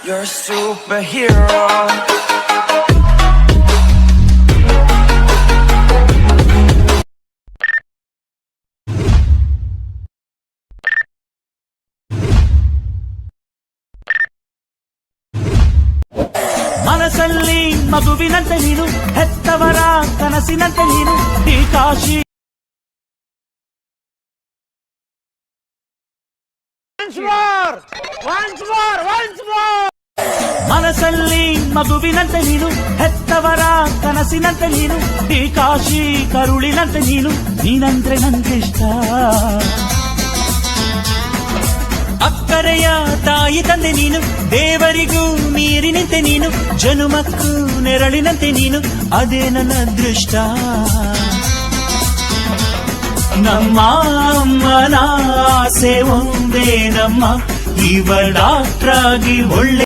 You're a superhero. ಮನಸ್ಸಲ್ಲಿ ಮಗುವಿನಂತೆ ನೀನು, ಹೆತ್ತವರ ಕನಸಿನಂತೆ ನೀನು, ಈ ಕಾಶಿ ಮನಸ್ಸಲ್ಲಿ ಮಗುವಿನಂತೆ ನೀನು, ಹೆತ್ತವರ ಕನಸಿನಂತೆ ನೀನು, ಈ ಕಾಶಿ ಕರುಳಿನಂತೆ ನೀನು, ನೀನಂದ್ರೆ ನಂಗಿಷ್ಟ. ಅಕ್ಕರೆಯ ತಾಯಿ ತಂದೆ ನೀನು, ದೇವರಿಗೂ ನೀರಿನಂತೆ ನೀನು, ಜನುಮಕ್ಕೂ ನೆರಳಿನಂತೆ ನೀನು, ಅದೇ ನನ್ನ ಅದೃಷ್ಟ. ನಮ್ಮ ಅಮ್ಮನ ಆಸೆ ಒಂದೇ ನಮ್ಮ, ಇವ ಡಾಕ್ಟ್ರಾಗಿ ಒಳ್ಳೆ